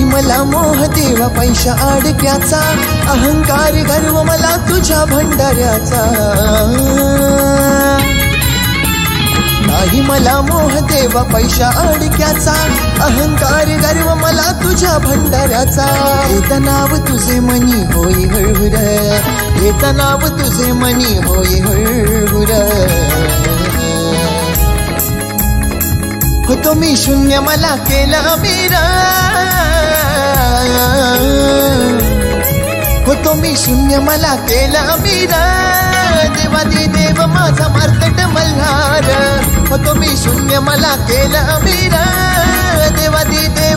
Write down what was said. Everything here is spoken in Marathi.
मला मोह देवा पैशा आडक्याचा, अहंकार गर्व मला तुझ्या भंडाऱ्याचा। नाही मला मोह देवा पैशा आडक्याचा, अहंकार गर्व मला तुझ्या भंडाऱ्याचा। घेत नाव तुझे मनी होई हुरहुर, घेत नाव तुझे मनी होई हुरहुर। होतो मी शून्य मला केला मीरा, होतो मी शून्य मला केला मीरा। देवादी देव माझा मार्तट मल्हार, होतो मी शून्य मला केला मीरा। देवादी देव